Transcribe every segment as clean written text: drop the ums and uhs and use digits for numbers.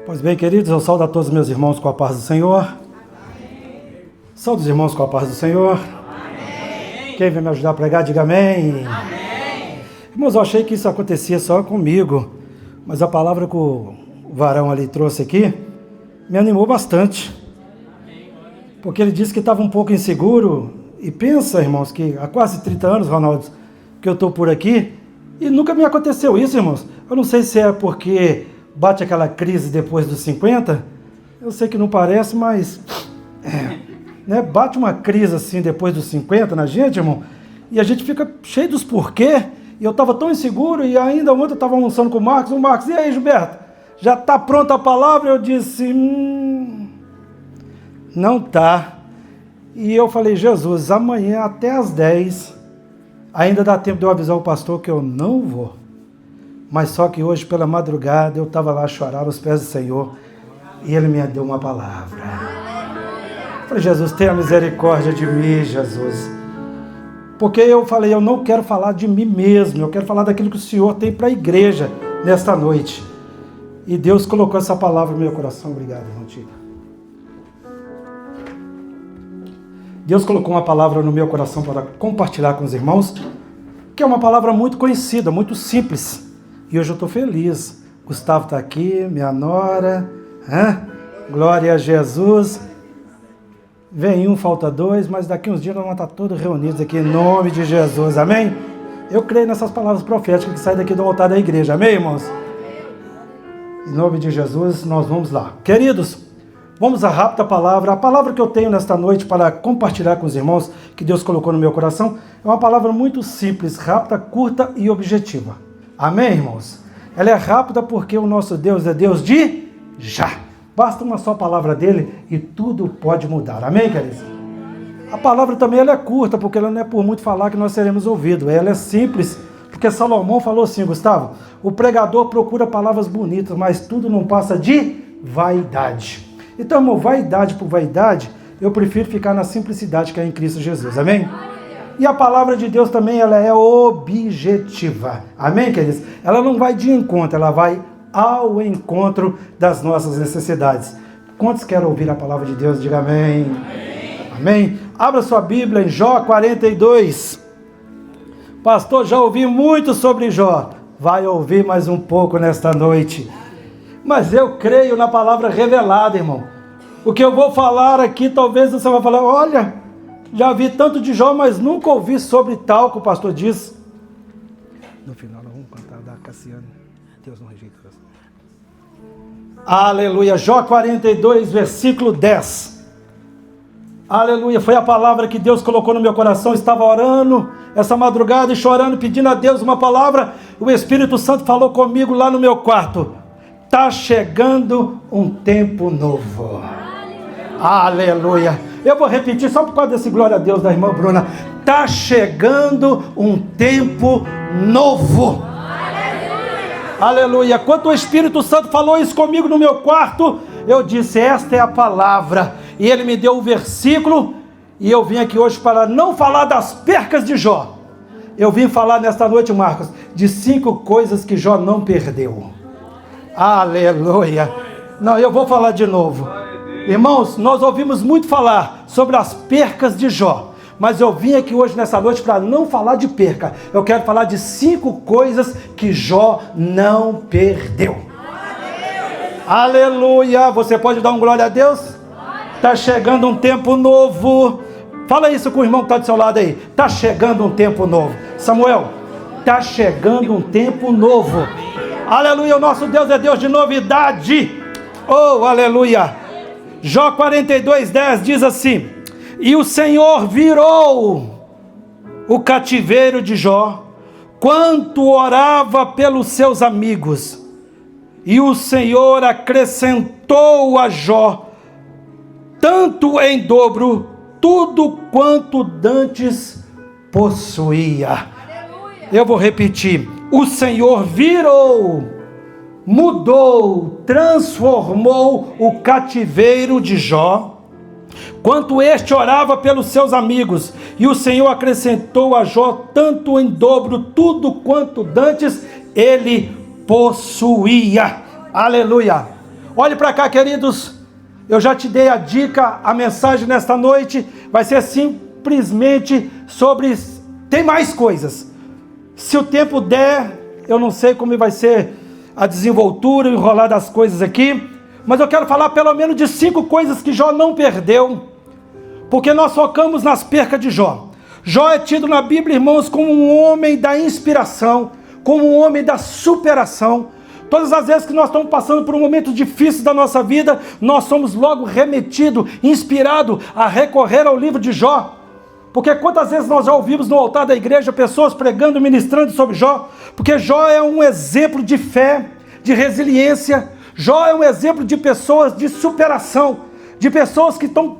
Pois bem, queridos, eu saúdo a todos os meus irmãos com a paz do Senhor. Amém. Saúdo os irmãos com a paz do Senhor. Amém. Quem vai me ajudar a pregar, diga amém. Amém. Irmãos, eu achei que isso acontecia só comigo, mas a palavra que o varão ali trouxe aqui me animou bastante. Porque ele disse que estava um pouco inseguro. E pensa, irmãos, que há quase 30 anos, Ronaldo, que eu estou por aqui, e nunca me aconteceu isso, irmãos. Eu não sei se é porque bate aquela crise depois dos 50, eu sei que não parece, mas bate uma crise assim depois dos 50 na gente, irmão, e a gente fica cheio dos porquê, e eu estava tão inseguro, e ainda ontem eu estava almoçando com o Marcos, e aí, Gilberto, já está pronta a palavra? Eu disse, não tá. E eu falei, Jesus, amanhã até às 10, ainda dá tempo de eu avisar o pastor que eu não vou. Mas só que hoje pela madrugada eu estava lá a chorar aos pés do Senhor e Ele me deu uma palavra. Eu falei, Jesus, tenha misericórdia de mim, Jesus. Porque eu falei, eu não quero falar de mim mesmo, eu quero falar daquilo que o Senhor tem para a igreja nesta noite. E Deus colocou essa palavra no meu coração. Obrigado, irmão Tito. Deus colocou uma palavra no meu coração para compartilhar com os irmãos, que é uma palavra muito conhecida, muito simples. E hoje eu estou feliz. Gustavo está aqui, minha nora. Glória a Jesus. Vem um, falta dois, mas daqui uns dias nós vamos estar todos reunidos aqui em nome de Jesus. Amém? Eu creio nessas palavras proféticas que saem daqui do altar da igreja. Amém, irmãos? Em nome de Jesus, nós vamos lá. Queridos, vamos à rápida palavra. A palavra que eu tenho nesta noite para compartilhar com os irmãos, que Deus colocou no meu coração, é uma palavra muito simples, rápida, curta e objetiva. Amém, irmãos? Ela é rápida porque o nosso Deus é Deus de já. Basta uma só palavra dele e tudo pode mudar. Amém, queridos? A palavra também ela é curta, porque ela não é por muito falar que nós seremos ouvidos. Ela é simples, porque Salomão falou assim, Gustavo, o pregador procura palavras bonitas, mas tudo não passa de vaidade. Então, irmão, vaidade por vaidade, eu prefiro ficar na simplicidade que é em Cristo Jesus. Amém? E a palavra de Deus também, ela é objetiva. Amém, queridos? Ela não vai de encontro, ela vai ao encontro das nossas necessidades. Quantos querem ouvir a palavra de Deus? Diga amém. Amém. Amém. Abra sua Bíblia em Jó 42. Pastor, já ouvi muito sobre Jó. Vai ouvir mais um pouco nesta noite. Mas eu creio na palavra revelada, irmão. O que eu vou falar aqui, talvez você vai falar, olha, já vi tanto de Jó, mas nunca ouvi sobre tal que o pastor diz. No final nós vamos cantar da Cassiane. Deus não rejeita. Aleluia. Jó 42, versículo 10. Aleluia. Foi a palavra que Deus colocou no meu coração. Eu estava orando essa madrugada e chorando, pedindo a Deus uma palavra. O Espírito Santo falou comigo lá no meu quarto. Está chegando um tempo novo. Aleluia. Eu vou repetir só por causa desse glória a Deus da irmã Bruna. Está chegando um tempo novo. Aleluia. Quando o Espírito Santo falou isso comigo no meu quarto, eu disse, esta é a palavra. E ele me deu o versículo, e eu vim aqui hoje para não falar das percas de Jó. Eu vim falar nesta noite, Marcos, de 5 coisas que Jó não perdeu. Aleluia. Não, eu vou falar de novo. Irmãos, nós ouvimos muito falar sobre as percas de Jó, mas eu vim aqui hoje nessa noite para não falar de perca. Eu quero falar de 5 coisas que Jó não perdeu. Aleluia. Você pode dar um glória a Deus? Está chegando um tempo novo. Fala isso com o irmão que está do seu lado aí. Está chegando um tempo novo. Samuel, está chegando um tempo novo. Aleluia, o nosso Deus é Deus de novidade. Oh, aleluia. Jó 42, 10 diz assim, e o Senhor virou o cativeiro de Jó, quanto orava pelos seus amigos, e o Senhor acrescentou a Jó, tanto em dobro, tudo quanto dantes possuía. Eu vou repetir, o Senhor virou, mudou, transformou o cativeiro de Jó, quanto este orava pelos seus amigos, e o Senhor acrescentou a Jó tanto em dobro, tudo quanto dantes ele possuía. Aleluia. Olhe para cá, queridos, eu já te dei a dica, a mensagem nesta noite vai ser simplesmente sobre... Tem mais coisas. Se o tempo der, eu não sei como vai ser a desenvoltura, o enrolar das coisas aqui, mas eu quero falar pelo menos de 5 coisas que Jó não perdeu, porque nós focamos nas percas de Jó. Jó é tido na Bíblia, irmãos, como um homem da inspiração, como um homem da superação. Todas as vezes que nós estamos passando por um momento difícil da nossa vida, nós somos logo remetidos, inspirados a recorrer ao livro de Jó. Porque quantas vezes nós já ouvimos no altar da igreja pessoas pregando, ministrando sobre Jó? Porque Jó é um exemplo de fé, de resiliência. Jó é um exemplo de pessoas de superação, de pessoas que estão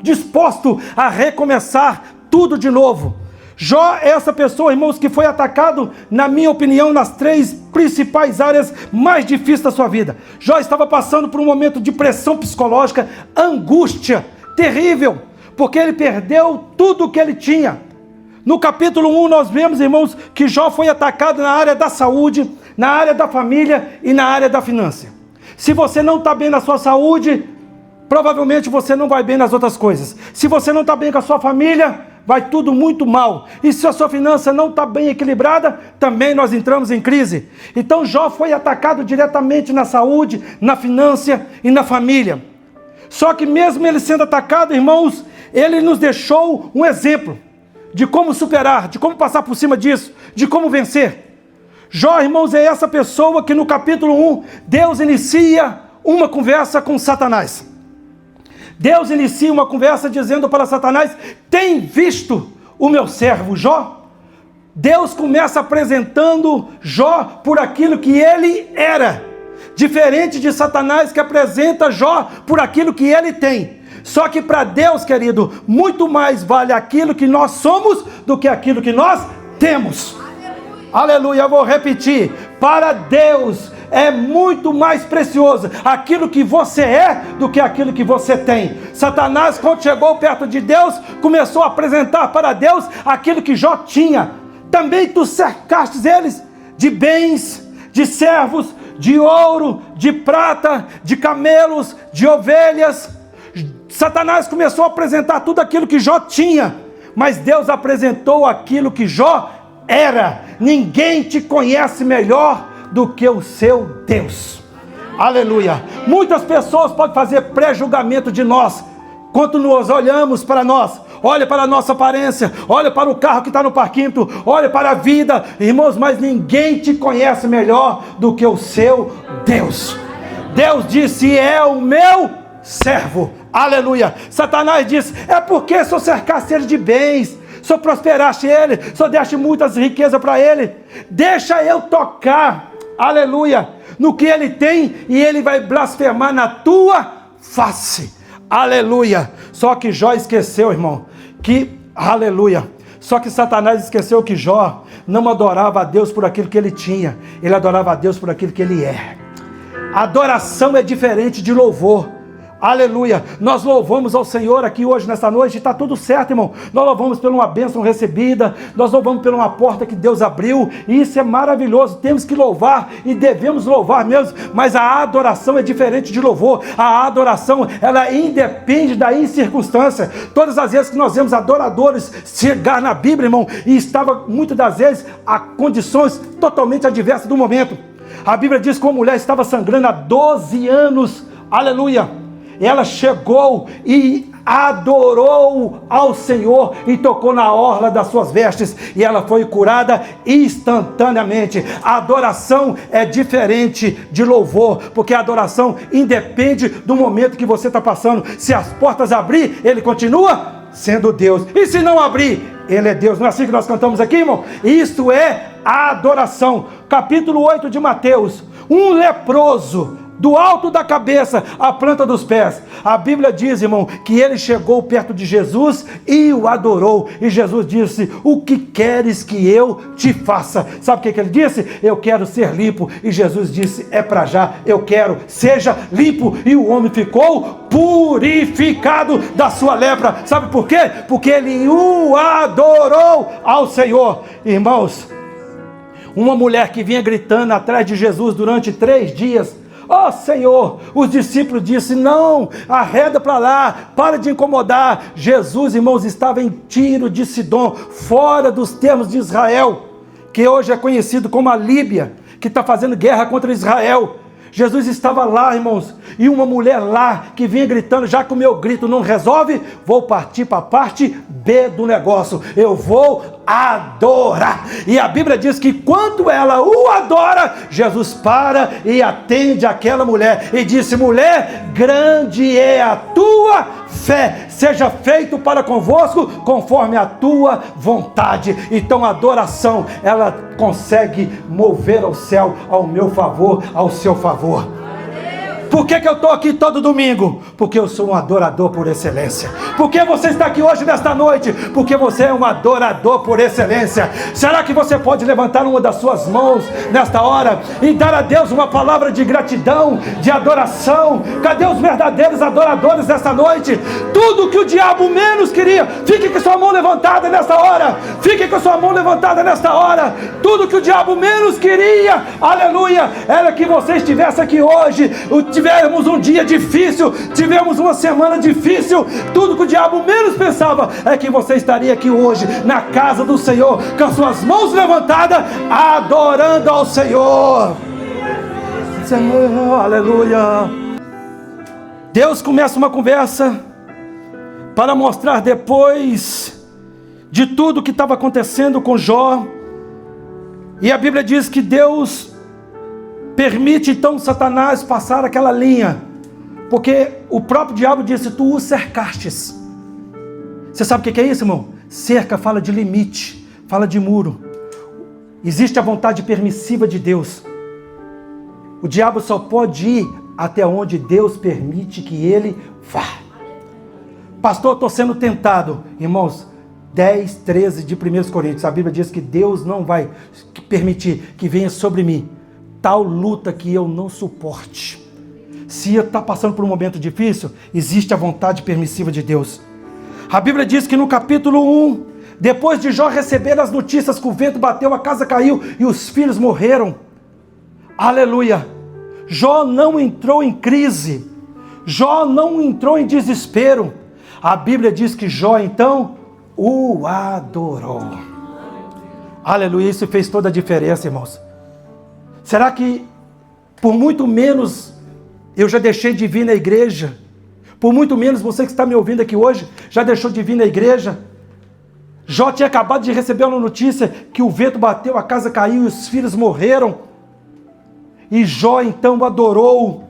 dispostas a recomeçar tudo de novo. Jó é essa pessoa, irmãos, que foi atacado, na minha opinião, nas 3 principais áreas mais difíceis da sua vida. Jó estava passando por um momento de pressão psicológica, angústia terrível, porque ele perdeu tudo o que ele tinha. No capítulo 1 nós vemos, irmãos, que Jó foi atacado na área da saúde, na área da família e na área da finança. Se você não está bem na sua saúde, provavelmente você não vai bem nas outras coisas. Se você não está bem com a sua família, vai tudo muito mal. E se a sua finança não está bem equilibrada, também nós entramos em crise. Então Jó foi atacado diretamente na saúde, na finança e na família. Só que mesmo ele sendo atacado, irmãos, ele nos deixou um exemplo de como superar, de como passar por cima disso, de como vencer. Jó, irmãos, é essa pessoa que no capítulo 1, Deus inicia uma conversa com Satanás. Deus inicia uma conversa dizendo para Satanás: tem visto o meu servo Jó? Deus começa apresentando Jó por aquilo que ele era, diferente de Satanás, que apresenta Jó por aquilo que ele tem. Só que para Deus, querido, muito mais vale aquilo que nós somos do que aquilo que nós temos. Aleluia, eu vou repetir. Para Deus é muito mais precioso aquilo que você é do que aquilo que você tem. Satanás, quando chegou perto de Deus, começou a apresentar para Deus aquilo que Jó tinha. Também tu cercastes eles de bens, de servos, de ouro, de prata, de camelos, de ovelhas. Satanás começou a apresentar tudo aquilo que Jó tinha, mas Deus apresentou aquilo que Jó era. Ninguém te conhece melhor do que o seu Deus. Aleluia. Muitas pessoas podem fazer pré-julgamento de nós, quando nós olhamos para nós. Olha para a nossa aparência, olha para o carro que está no parquímetro, olha para a vida, irmãos, mas ninguém te conhece melhor do que o seu Deus. Deus disse: é o meu servo. Aleluia. Satanás disse: é porque se eu cercasse ele de bens, se eu prosperasse ele, se eu desse muitas riquezas para ele, deixa eu tocar, aleluia, no que ele tem, e ele vai blasfemar na tua face. Aleluia. Só que Jó esqueceu, irmão, que, aleluia, só que Satanás esqueceu que Jó não adorava a Deus por aquilo que ele tinha, ele adorava a Deus por aquilo que ele é. Adoração é diferente de louvor. Aleluia, nós louvamos ao Senhor aqui hoje, nesta noite, está tudo certo, irmão. Nós louvamos por uma bênção recebida, nós louvamos por uma porta que Deus abriu, e isso é maravilhoso. Temos que louvar e devemos louvar mesmo, mas a adoração é diferente de louvor. A adoração, ela independe da incircunstância. Todas as vezes que nós vemos adoradores chegar na Bíblia, irmão, e estava muitas das vezes a condições totalmente adversas do momento. A Bíblia diz que uma mulher estava sangrando há 12 anos, aleluia. Ela chegou e adorou ao Senhor e tocou na orla das suas vestes, e ela foi curada instantaneamente. A adoração é diferente de louvor, porque a adoração independe do momento que você está passando. Se as portas abrir, ele continua sendo Deus, e se não abrir, ele é Deus. Não é assim que nós cantamos aqui, irmão? Isso é a adoração. Capítulo 8 de Mateus: um leproso, do alto da cabeça à planta dos pés. A Bíblia diz, irmão, que ele chegou perto de Jesus e o adorou. E Jesus disse: o que queres que eu te faça? Sabe o que ele disse? Eu quero ser limpo. E Jesus disse: é para já, eu quero, seja limpo. E o homem ficou purificado da sua lepra. Sabe por quê? Porque ele o adorou ao Senhor. Irmãos, uma mulher que vinha gritando atrás de Jesus durante 3 dias, ó Senhor, os discípulos disseram, não, arreda para lá, para de incomodar. Jesus, irmãos, estava em Tiro de Sidom, fora dos termos de Israel, que hoje é conhecido como a Líbia, que está fazendo guerra contra Israel. Jesus estava lá, irmãos, e uma mulher lá que vinha gritando, já que o meu grito não resolve, vou partir para a parte B do negócio, eu vou adorar. E a Bíblia diz que quando ela o adora, Jesus para e atende aquela mulher e disse, mulher, grande é a tua fé, seja feito para convosco conforme a tua vontade. Então a adoração, ela consegue mover ao céu, ao meu favor, ao seu favor. Por que eu estou aqui todo domingo? Porque eu sou um adorador por excelência. Por que você está aqui hoje, nesta noite? Porque você é um adorador por excelência. Será que você pode levantar uma das suas mãos nesta hora e dar a Deus uma palavra de gratidão, de adoração? Cadê os verdadeiros adoradores nesta noite? Tudo que o diabo menos queria, fique com sua mão levantada nesta hora. Fique com sua mão levantada nesta hora. Tudo que o diabo menos queria, aleluia, era que você estivesse aqui hoje. Tivemos um dia difícil, tivemos uma semana difícil, tudo que o diabo menos pensava é que você estaria aqui hoje, na casa do Senhor, com as suas mãos levantadas, adorando ao Senhor. Senhor, aleluia. Deus começa uma conversa para mostrar, depois de tudo que estava acontecendo com Jó, e a Bíblia diz que Deus permite então Satanás passar aquela linha, porque o próprio diabo disse, tu o cercastes. Você sabe o que é isso, irmão? Cerca fala de limite, fala de muro. Existe a vontade permissiva de Deus. O diabo só pode ir até onde Deus permite que ele vá. Pastor, estou sendo tentado. Irmãos, 10, 13 de 1 Coríntios, a Bíblia diz que Deus não vai permitir que venha sobre mim tal luta que eu não suporte. Se eu estou passando por um momento difícil, existe a vontade permissiva de Deus. A Bíblia diz que no capítulo 1, depois de Jó receber as notícias que o vento bateu, a casa caiu e os filhos morreram, aleluia, Jó não entrou em crise, Jó não entrou em desespero. A Bíblia diz que Jó então o adorou. Aleluia, isso fez toda a diferença, irmãos. Será que por muito menos eu já deixei de vir na igreja? Por muito menos você que está me ouvindo aqui hoje já deixou de vir na igreja? Jó tinha acabado de receber uma notícia que o vento bateu, a casa caiu e os filhos morreram. E Jó então adorou.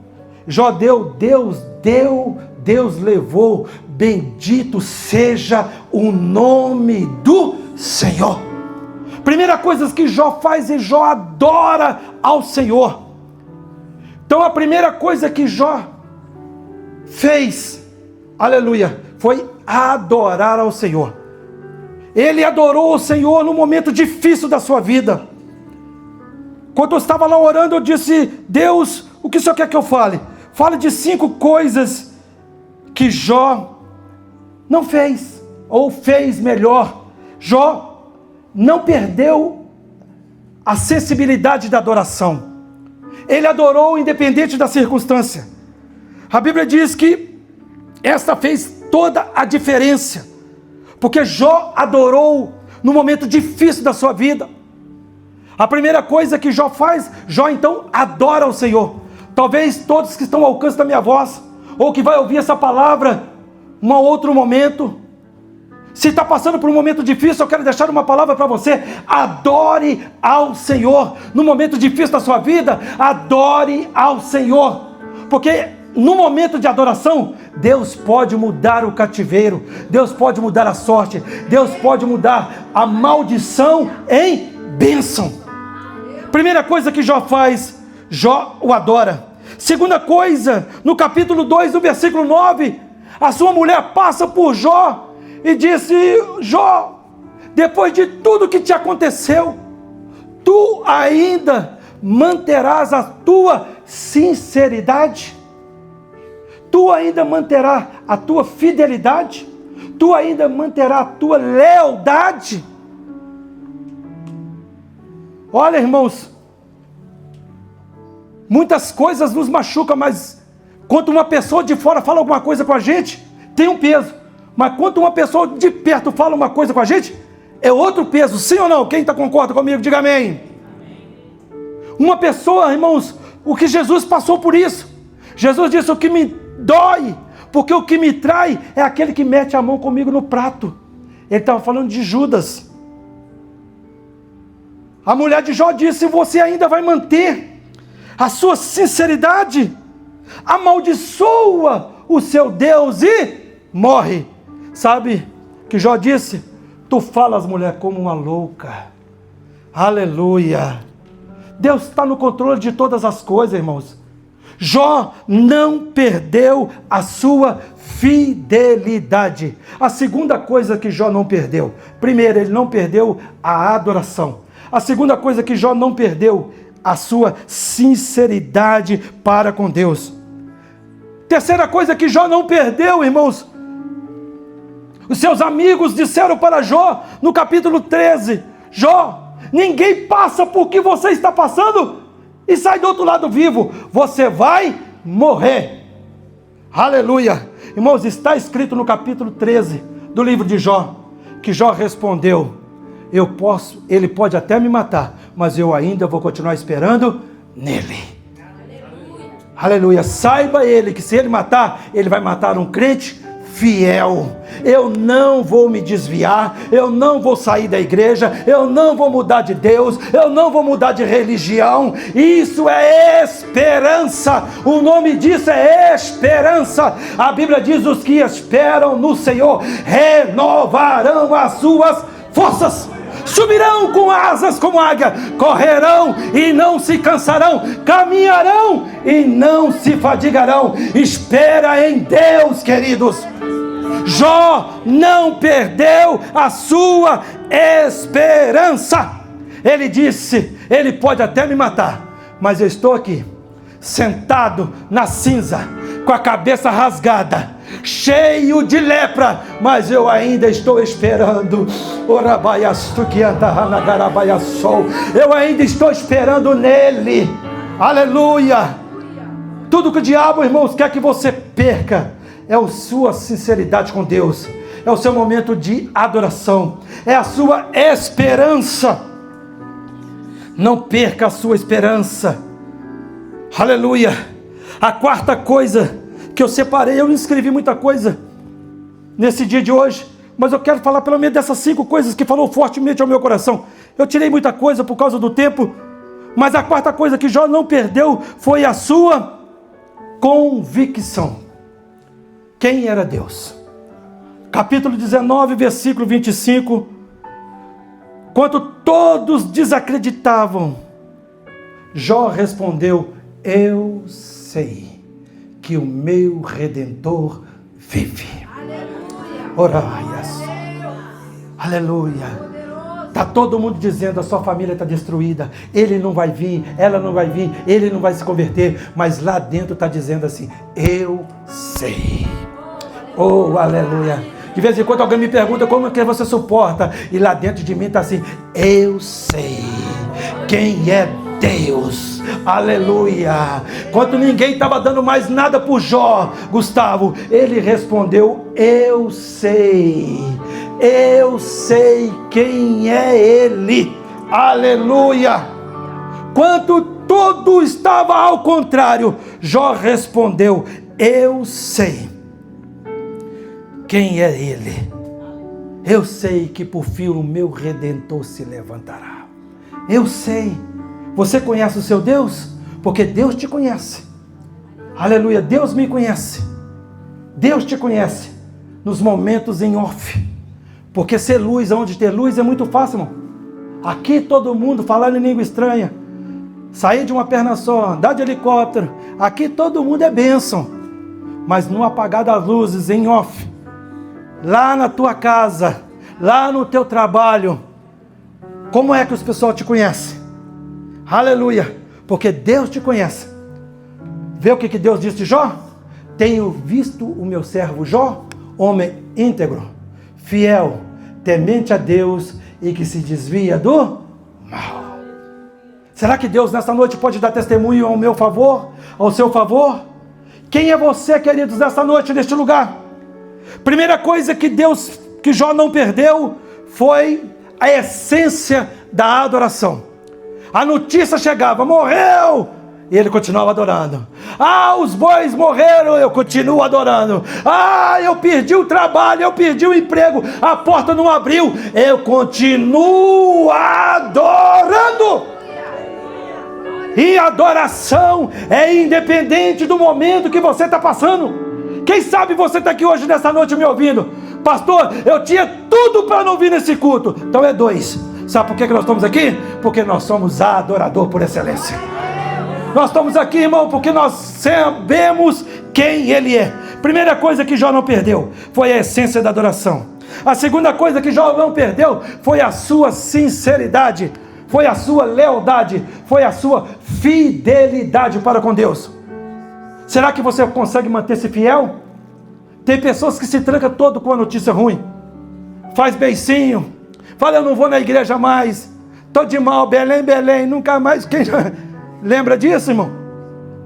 Jó deu, Deus deu, Deus levou. Bendito seja o nome do Senhor. Primeira coisa que Jó faz é Jó adora ao Senhor. Então a primeira coisa que Jó fez, aleluia, foi adorar ao Senhor. Ele adorou o Senhor no momento difícil da sua vida. Quando eu estava lá orando, eu disse, Deus, o que o Senhor quer que eu fale? Fale de 5 coisas que Jó não fez, ou fez melhor. Jó não perdeu a sensibilidade da adoração. Ele adorou independente da circunstância. A Bíblia diz que esta fez toda a diferença, porque Jó adorou no momento difícil da sua vida. A primeira coisa que Jó faz, Jó então adora o Senhor. Talvez todos que estão ao alcance da minha voz, ou que vai ouvir essa palavra em um outro momento, se está passando por um momento difícil, eu quero deixar uma palavra para você. Adore ao Senhor. No momento difícil da sua vida, adore ao Senhor. Porque no momento de adoração, Deus pode mudar o cativeiro. Deus pode mudar a sorte. Deus pode mudar a maldição em bênção. Primeira coisa que Jó faz, Jó o adora. Segunda coisa, no capítulo 2, no versículo 9, a sua mulher passa por Jó e disse, Jó, depois de tudo que te aconteceu, tu ainda manterás a tua sinceridade? Tu ainda manterás a tua fidelidade? Tu ainda manterás a tua lealdade? Olha, irmãos, Muitas coisas nos machucam, mas quando uma pessoa de fora fala alguma coisa com a gente, tem um peso. Mas quando uma pessoa de perto fala uma coisa com a gente, é outro peso. Sim ou não? Quem concorda comigo, diga amém. Uma pessoa, irmãos, o que Jesus passou por isso. Jesus disse: o que me dói, porque o que me trai é aquele que mete a mão comigo no prato. Ele estava falando de Judas. A mulher de Jó disse: você ainda vai manter a sua sinceridade? Amaldiçoa o seu Deus e morre. Sabe que Jó disse? Tu falas, mulher, como uma louca. Aleluia. Deus está no controle de todas as coisas, irmãos. Jó não perdeu a sua fidelidade. A segunda coisa que Jó não perdeu. Primeiro, ele não perdeu a adoração. A segunda coisa que Jó não perdeu, a sua sinceridade para com Deus. Terceira coisa que Jó não perdeu, irmãos. Os seus amigos disseram para Jó, no capítulo 13, Jó, ninguém passa por que você está passando e sai do outro lado vivo. Você vai morrer. Aleluia. Irmãos, está escrito no capítulo 13 do livro de Jó, que Jó respondeu: ele pode até me matar, mas eu ainda vou continuar esperando nele. Aleluia. Saiba ele que se ele matar, ele vai matar um crente fiel. Eu não vou me desviar, eu não vou sair da igreja, eu não vou mudar de Deus, eu não vou mudar de religião. Isso é esperança. O nome disso é esperança. A Bíblia diz: os que esperam no Senhor renovarão as suas forças. Subirão com asas como águia, correrão e não se cansarão, caminharão e não se fadigarão. Espera em Deus, queridos. Jó não perdeu a sua esperança. Ele disse: ele pode até me matar, mas eu estou aqui, sentado na cinza, com a cabeça rasgada, cheio de lepra, mas eu ainda estou esperando. Eu ainda estou esperando nele. Aleluia. Tudo que o diabo, irmãos, quer que você perca é a sua sinceridade com Deus, é o seu momento de adoração, é a sua esperança. Não perca a sua esperança. Aleluia. A quarta coisa que eu separei, eu escrevi muita coisa nesse dia de hoje, mas eu quero falar pelo menos dessas 5 coisas que falou fortemente ao meu coração. Eu tirei muita coisa por causa do tempo, mas a quarta coisa que Jó não perdeu foi a sua convicção. Quem era Deus? Capítulo 19, versículo 25. Quando todos desacreditavam, Jó respondeu: eu sei que o meu Redentor vive. Oraias. Aleluia. Está todo mundo dizendo: a sua família está destruída, ele não vai vir, ela não vai vir, ele não vai se converter. Mas lá dentro está dizendo assim: eu sei. Oh, aleluia. De vez em quando alguém me pergunta: como é que você suporta? E lá dentro de mim está assim: eu sei quem é Deus. Aleluia. Quando ninguém estava dando mais nada por Jó, Gustavo, ele respondeu: eu sei quem é ele. Aleluia. Quando tudo estava ao contrário, Jó respondeu: eu sei quem é ele. Eu sei que por fim o meu Redentor se levantará. Eu sei. Você conhece o seu Deus? Porque Deus te conhece. Aleluia. Deus me conhece. Deus te conhece nos momentos em off. Porque ser luz, onde ter luz, é muito fácil, irmão. Aqui todo mundo falando em língua estranha, sair de uma perna só, andar de helicóptero, aqui todo mundo é bênção. Mas no apagar das luzes, em off, lá na tua casa, lá no teu trabalho, como é que os pessoal te conhecem? Aleluia. Porque Deus te conhece. Vê o que Deus disse de Jó? Tenho visto o meu servo Jó, homem íntegro, fiel, temente a Deus e que se desvia do mal. Será que Deus nesta noite pode dar testemunho ao meu favor, ao seu favor? Quem é você, queridos, nesta noite, neste lugar? Primeira coisa que Jó não perdeu, foi a essência da adoração. A notícia chegava, morreu, e ele continuava adorando. Os bois morreram, eu continuo adorando. Eu perdi o trabalho, eu perdi o emprego, a porta não abriu, eu continuo adorando. E adoração é independente do momento que você está passando. Quem sabe você está aqui hoje, nessa noite, me ouvindo. Pastor, eu tinha tudo para não vir nesse culto. Então é 2. Sabe por que nós estamos aqui? Porque nós somos adorador por excelência. Nós estamos aqui, irmão, porque nós sabemos quem Ele é. Primeira coisa que Jó não perdeu foi a essência da adoração. A segunda coisa que Jó não perdeu foi a sua sinceridade, foi a sua lealdade, foi a sua fidelidade para com Deus. Será que você consegue manter-se fiel? Tem pessoas que se trancam todo com a notícia ruim. Faz beicinho, fala, eu não vou na igreja mais, estou de mal, Belém, nunca mais. Quem já lembra disso, irmão?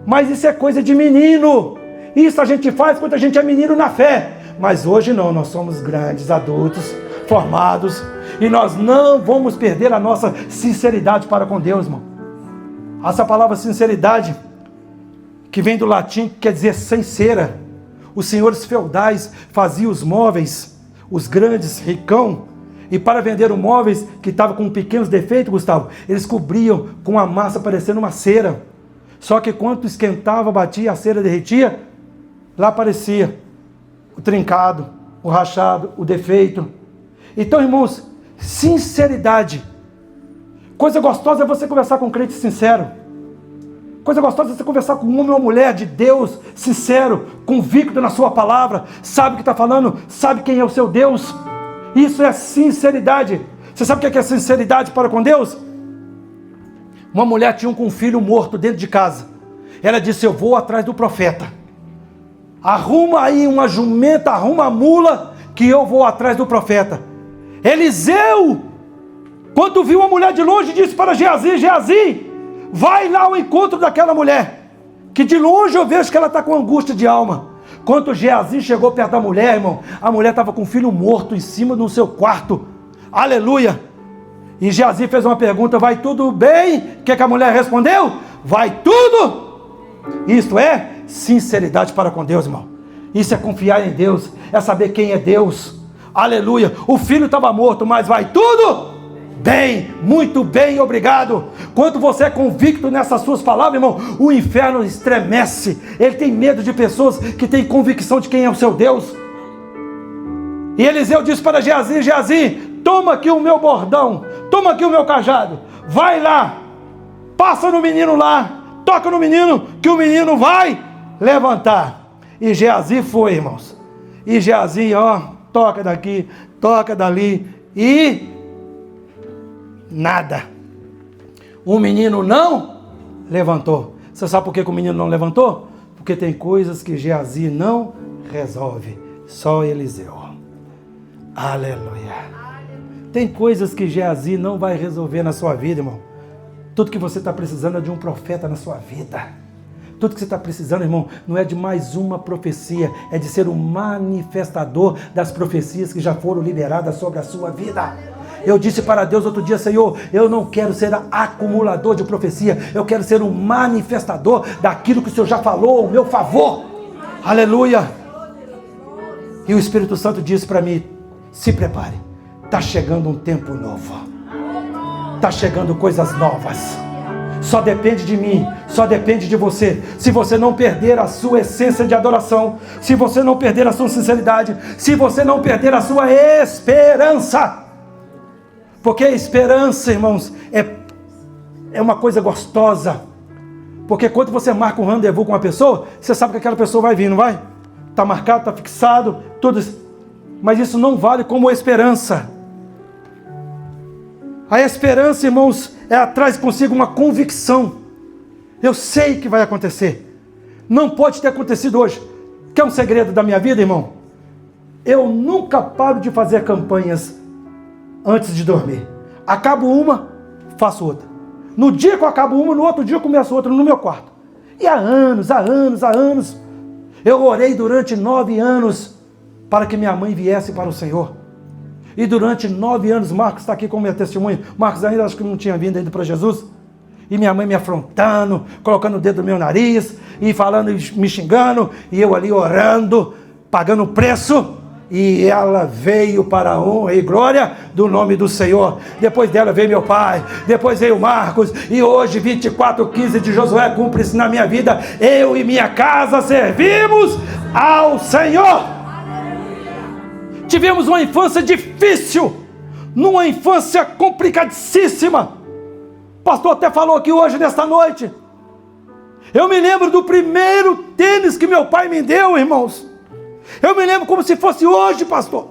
Mas isso é coisa de menino. Isso a gente faz quando a gente é menino na fé. Mas hoje não, nós somos grandes, adultos, formados, e nós não vamos perder a nossa sinceridade para com Deus, irmão. Essa palavra sinceridade, que vem do latim, quer dizer sem cera. Os senhores feudais faziam os móveis, os grandes, ricão, e para vender os móveis que estavam com pequenos defeitos, Gustavo, eles cobriam com a massa parecendo uma cera. Só que quando esquentava, batia, a cera derretia, lá aparecia o trincado, o rachado, o defeito. Então, irmãos, sinceridade. Coisa gostosa é você conversar com um crente sincero. Coisa gostosa é você conversar com um homem ou uma mulher de Deus, sincero, convicto na sua palavra, sabe o que está falando, sabe quem é o seu Deus. Isso é sinceridade. Você sabe o que é sinceridade para com Deus? Uma mulher tinha um filho morto dentro de casa. Ela disse, eu vou atrás do profeta. Arruma aí uma jumenta, arruma a mula, que eu vou atrás do profeta. Eliseu, quando viu a mulher de longe, disse para Geazi, Geazi, vai lá ao encontro daquela mulher, que de longe eu vejo que ela está com angústia de alma. Quando Geazi chegou perto da mulher, irmão, a mulher estava com um filho morto em cima do seu quarto. Aleluia! E Geazi fez uma pergunta, vai tudo bem? O que a mulher respondeu? Vai tudo! Isto é sinceridade para com Deus, irmão. Isso é confiar em Deus, é saber quem é Deus. Aleluia! O filho estava morto, mas vai tudo bem, muito bem, obrigado. Quando você é convicto nessas suas palavras, irmão, o inferno estremece. Ele tem medo de pessoas que têm convicção de quem é o seu Deus. E Eliseu disse para Geazi, Geazi, toma aqui o meu bordão, toma aqui o meu cajado, vai lá, passa no menino lá, toca no menino, que o menino vai levantar. E Geazi foi, irmãos. E Geazi, toca daqui, toca dali, e nada. O menino não levantou. Você sabe por que o menino não levantou? Porque tem coisas que Geazi não resolve, só Eliseu. Aleluia. Tem coisas que Geazi não vai resolver na sua vida, irmão. Tudo que você está precisando é de um profeta na sua vida. Tudo que você está precisando, irmão, não é de mais uma profecia, é de ser um manifestador das profecias que já foram liberadas sobre a sua vida. Eu disse para Deus outro dia, Senhor, eu não quero ser acumulador de profecia, eu quero ser um manifestador daquilo que o Senhor já falou ao meu favor. Aleluia. E o Espírito Santo disse para mim, se prepare, está chegando um tempo novo, está chegando coisas novas. Só depende de mim, só depende de você. Se você não perder a sua essência de adoração, se você não perder a sua sinceridade, se você não perder a sua esperança. Porque a esperança, irmãos, é uma coisa gostosa. Porque quando você marca um rendezvous com uma pessoa, você sabe que aquela pessoa vai vir, não vai? Está marcado, está fixado, tudo isso. Mas isso não vale como esperança. A esperança, irmãos, traz consigo uma convicção. Eu sei que vai acontecer. Não pode ter acontecido hoje. Quer um segredo da minha vida, irmão? Eu nunca paro de fazer campanhas antes de dormir. Acabo uma, faço outra. No dia que eu acabo uma, no outro dia eu começo outra no meu quarto. E há anos, eu orei durante 9 anos para que minha mãe viesse para o Senhor. E durante 9 anos, Marcos está aqui como minha testemunha, Marcos ainda acho que não tinha vindo ainda para Jesus, e minha mãe me afrontando, colocando o dedo no meu nariz, e falando, me xingando, e eu ali orando, pagando o preço, e ela veio para a honra e glória do nome do Senhor. Depois dela veio meu pai, depois veio Marcos, e hoje 24:15 de Josué cumpre-se na minha vida. Eu e minha casa servimos ao Senhor. Tivemos uma infância difícil, numa infância complicadíssima. O pastor até falou aqui hoje, nesta noite. Eu me lembro do primeiro tênis que meu pai me deu, irmãos. Eu me lembro como se fosse hoje, pastor.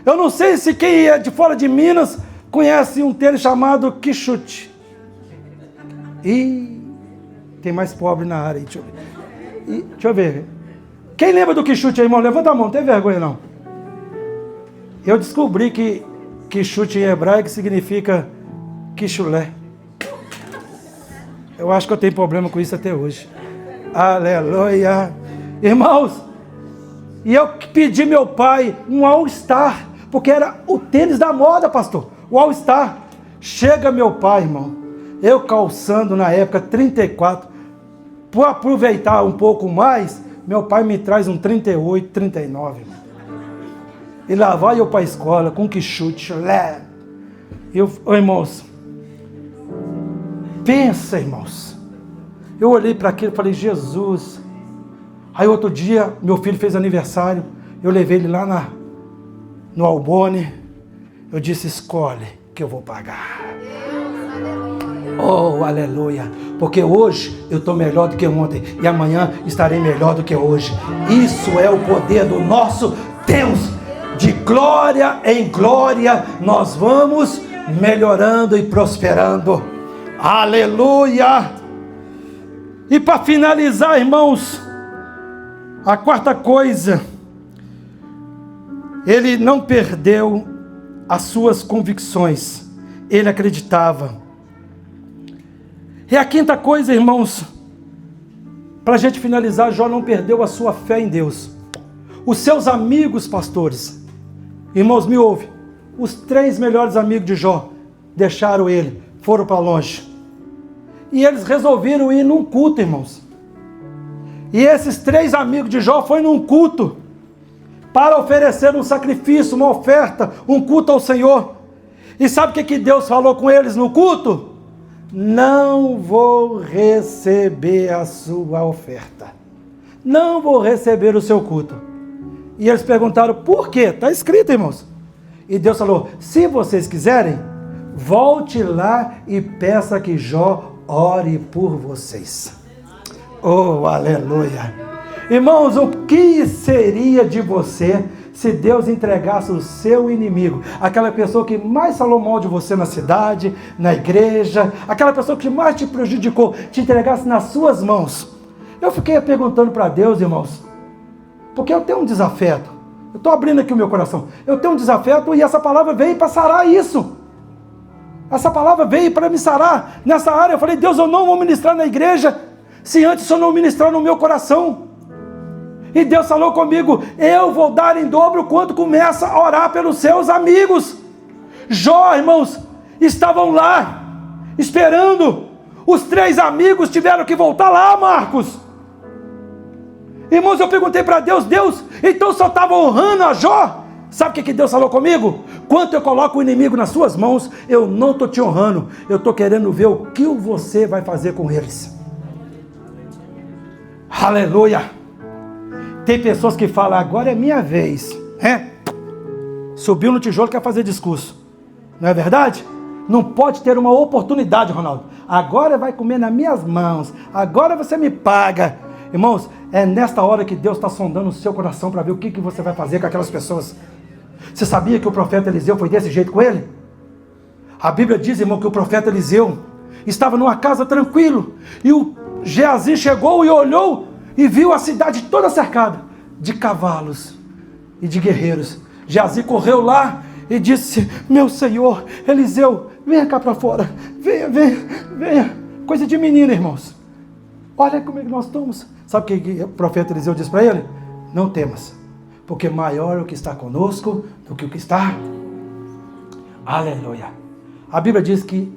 Eu não sei se quem é de fora de Minas conhece um tênis chamado Quixute. E tem mais pobre na área aí, deixa eu ver. Quem lembra do Quixute aí, irmão? Levanta a mão, não tem vergonha não. Eu descobri que Quixute em hebraico significa quichulé. Eu acho que eu tenho problema com isso até hoje. Aleluia. Irmãos, e eu pedi meu pai um All-Star, porque era o tênis da moda, pastor. O All-Star. Chega meu pai, irmão, eu calçando na época 34, por aproveitar um pouco mais, meu pai me traz um 38, 39, irmão. E lá vai eu para a escola com Quixute. Irmãos, pensa, irmãos. Eu olhei para aquilo e falei, Jesus. Aí outro dia, meu filho fez aniversário. Eu levei ele lá no Albone. Eu disse, escolhe que eu vou pagar. Oh, aleluia. Porque hoje eu estou melhor do que ontem. E amanhã estarei melhor do que hoje. Isso é o poder do nosso Deus. De glória em glória, nós vamos melhorando e prosperando. Aleluia! E para finalizar, irmãos, a quarta coisa, ele não perdeu as suas convicções, ele acreditava. E a quinta coisa, irmãos, para a gente finalizar, Jó não perdeu a sua fé em Deus. Os seus amigos, pastores, irmãos, me ouve, os 3 melhores amigos de Jó deixaram ele, foram para longe. E eles resolveram ir num culto, irmãos. E esses 3 amigos de Jó foram num culto para oferecer um sacrifício, uma oferta, um culto ao Senhor. E sabe o que Deus falou com eles no culto? Não vou receber a sua oferta. Não vou receber o seu culto. E eles perguntaram, por quê? Está escrito, irmãos. E Deus falou, se vocês quiserem, volte lá e peça que Jó ore por vocês. Oh, aleluia. Irmãos, o que seria de você se Deus entregasse o seu inimigo, aquela pessoa que mais falou mal de você na cidade, na igreja, aquela pessoa que mais te prejudicou, te entregasse nas suas mãos? Eu fiquei perguntando para Deus, irmãos, porque eu tenho um desafeto. Eu estou abrindo aqui o meu coração. Eu tenho um desafeto e essa palavra veio para sarar isso. Essa palavra veio para me sarar nessa área. Eu falei, Deus, eu não vou ministrar na igreja se antes eu não ministrar no meu coração. E Deus falou comigo, eu vou dar em dobro quando começa a orar pelos seus amigos. Jó, irmãos, estavam lá, esperando. Os 3 amigos tiveram que voltar lá, Marcos. Irmãos, eu perguntei para Deus, então só estava honrando a Jó? Sabe o que Deus falou comigo? Quando eu coloco o inimigo nas suas mãos, eu não estou te honrando, eu estou querendo ver o que você vai fazer com eles. Aleluia! Tem pessoas que falam, agora é minha vez. Subiu no tijolo e quer fazer discurso. Não é verdade? Não pode ter uma oportunidade, Ronaldo. Agora vai comer nas minhas mãos. Agora você me paga. Irmãos, é nesta hora que Deus está sondando o seu coração para ver o que você vai fazer com aquelas pessoas. Você sabia que o profeta Eliseu foi desse jeito com ele? A Bíblia diz, irmão, que o profeta Eliseu estava numa casa tranquilo. E o Geazi chegou e olhou e viu a cidade toda cercada de cavalos e de guerreiros. Geazi correu lá e disse: meu Senhor, Eliseu, venha cá para fora, venha, coisa de menino, irmãos, olha como é que nós estamos. Sabe o que o profeta Eliseu disse para ele? Não temas, porque maior é o que está conosco do que o que está. Aleluia. A Bíblia diz que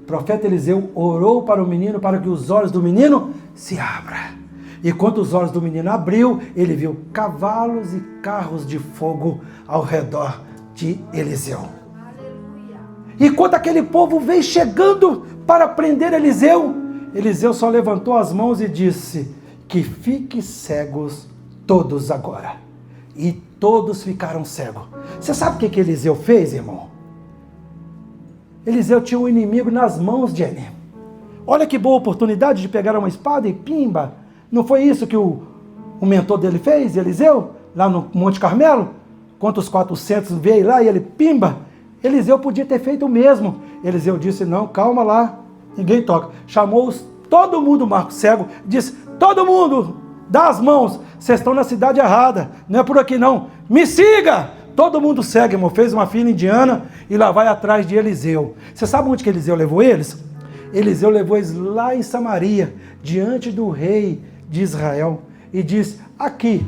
o profeta Eliseu orou para o menino, para que os olhos do menino se abram. E quando os olhos do menino abriu, ele viu cavalos e carros de fogo ao redor de Eliseu. Aleluia. E quando aquele povo veio chegando para prender Eliseu, Eliseu só levantou as mãos e disse: que fiquem cegos todos agora. E todos ficaram cegos. Você sabe o que Eliseu fez, irmão? Eliseu tinha um inimigo nas mãos, Jenny. Olha que boa oportunidade de pegar uma espada e pimba. Não foi isso que o mentor dele fez, Eliseu? Lá no Monte Carmelo? Quando os 400 veio lá e ele pimba. Eliseu podia ter feito o mesmo. Eliseu disse: não, calma lá, ninguém toca. Chamou todo mundo, Marco cego, disse: todo mundo, dá as mãos, vocês estão na cidade errada, não é por aqui não, me siga. Todo mundo segue, irmão, fez uma fila indiana e lá vai atrás de Eliseu. Você sabe onde que Eliseu levou eles? Eliseu levou eles lá em Samaria, diante do rei de Israel, e disse: aqui.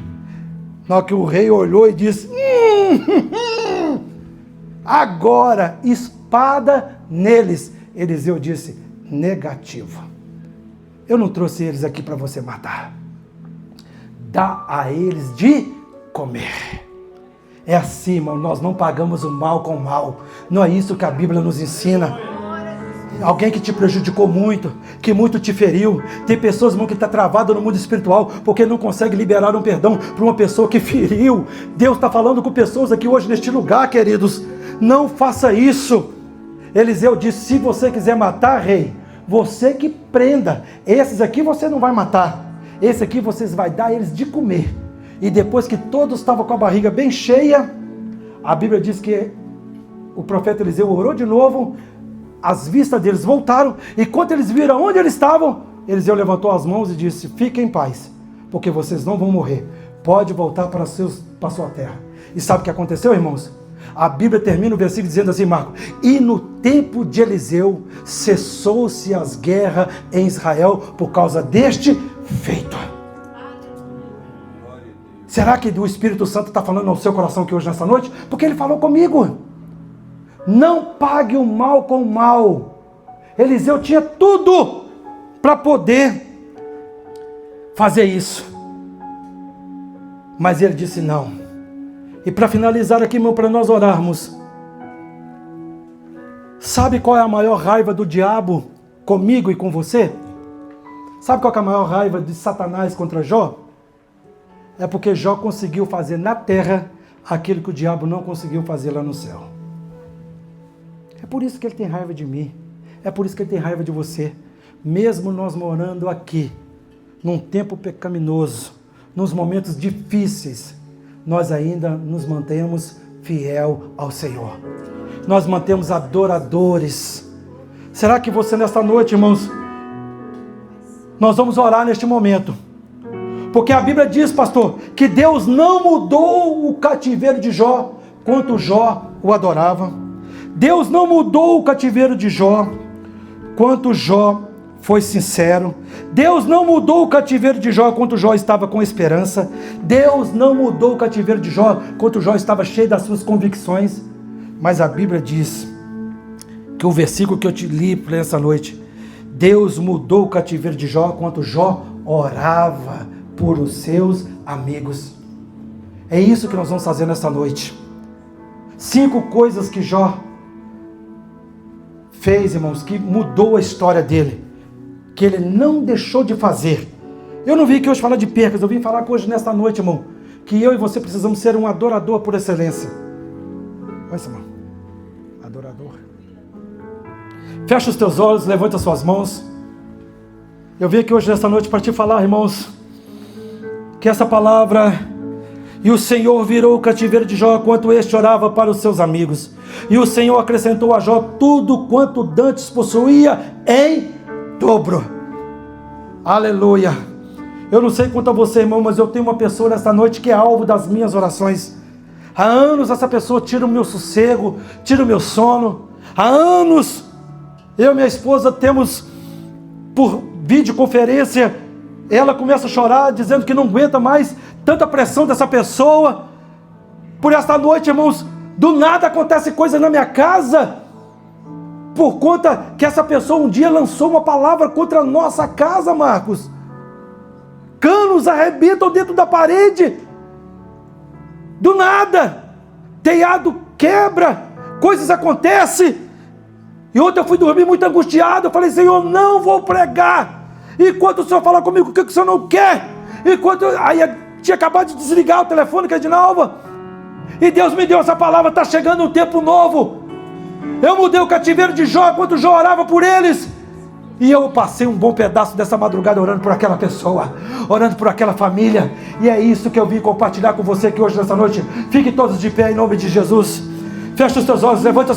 Na hora que o rei olhou e disse: agora, espada neles. Eliseu disse: negativo. Eu não trouxe eles aqui para você matar. Dá a eles de comer. É assim, irmão, nós não pagamos o mal com o mal. Não é isso que a Bíblia nos ensina. Alguém que te prejudicou muito, que muito te feriu. Tem pessoas, irmão, que estão travadas no mundo espiritual porque não consegue liberar um perdão para uma pessoa que feriu. Deus está falando com pessoas aqui hoje neste lugar, queridos. Não faça isso. Eliseu disse: se você quiser matar, rei, você que prenda. Esses aqui você não vai matar. Esse aqui vocês vai dar eles de comer. E depois que todos estavam com a barriga bem cheia, a Bíblia diz que o profeta Eliseu orou de novo, as vistas deles voltaram, e quando eles viram onde eles estavam, Eliseu levantou as mãos e disse: fiquem em paz, porque vocês não vão morrer, pode voltar para a sua terra. E sabe o que aconteceu, irmãos? A Bíblia termina o versículo dizendo assim, Marco: e no tempo de Eliseu cessou-se as guerras em Israel por causa deste feito. Será que o Espírito Santo está falando ao seu coração aqui hoje nessa noite? Porque ele falou comigo. Não pague o mal com o mal. Eliseu tinha tudo para poder fazer isso. Mas ele disse não. E para finalizar aqui, irmão, para nós orarmos. Sabe qual é a maior raiva do diabo comigo e com você? Sabe qual é a maior raiva de Satanás contra Jó? É porque Jó conseguiu fazer na terra aquilo que o diabo não conseguiu fazer lá no céu. É por isso que ele tem raiva de mim. É por isso que ele tem raiva de você. Mesmo nós morando aqui, num tempo pecaminoso, nos momentos difíceis, nós ainda nos mantemos fiel ao Senhor. Nós mantemos adoradores. Será que você nesta noite, irmãos, nós vamos orar neste momento? Porque a Bíblia diz, pastor, que Deus não mudou o cativeiro de Jó, quanto Jó o adorava. Deus não mudou o cativeiro de Jó, quanto Jó foi sincero. Deus não mudou o cativeiro de Jó, quanto Jó estava com esperança. Deus não mudou o cativeiro de Jó, quanto Jó estava cheio das suas convicções. Mas a Bíblia diz, que o versículo que eu te li para essa noite, Deus mudou o cativeiro de Jó, quanto Jó orava por os seus amigos. É isso que nós vamos fazer nesta noite. 5 coisas que Jó fez, irmãos, que mudou a história dele, que ele não deixou de fazer. Eu não vim aqui hoje falar de percas, eu vim falar que hoje nesta noite, irmão, que eu e você precisamos ser um adorador por excelência. Olha isso, irmão. Adorador. Fecha os teus olhos, levanta as suas mãos. Eu vim aqui hoje nesta noite para te falar, irmãos, que essa palavra: e o Senhor virou o cativeiro de Jó, quanto este orava para os seus amigos. E o Senhor acrescentou a Jó tudo quanto dantes possuía em dobro. Aleluia. Eu não sei quanto a você, irmão, mas eu tenho uma pessoa nesta noite que é alvo das minhas orações. Há anos essa pessoa tira o meu sossego, tira o meu sono. Há anos eu e minha esposa temos, por videoconferência, ela começa a chorar, dizendo que não aguenta mais tanta pressão dessa pessoa. Por esta noite, irmãos, do nada acontece coisa na minha casa, por conta que essa pessoa um dia lançou uma palavra contra a nossa casa, Marcos. Canos arrebentam dentro da parede, do nada, telhado quebra, coisas acontecem. E ontem eu fui dormir muito angustiado, eu falei: Senhor, não vou pregar enquanto o Senhor falar comigo o que o Senhor não quer. Aí eu tinha acabado de desligar o telefone com a Edinalva, e Deus me deu essa palavra: está chegando um tempo novo. Eu mudei o cativeiro de Jó, enquanto Jó orava por eles, e eu passei um bom pedaço dessa madrugada orando por aquela pessoa, orando por aquela família. E é isso que eu vim compartilhar com você aqui hoje, nessa noite. Fiquem todos de pé em nome de Jesus. Feche os teus olhos, levanta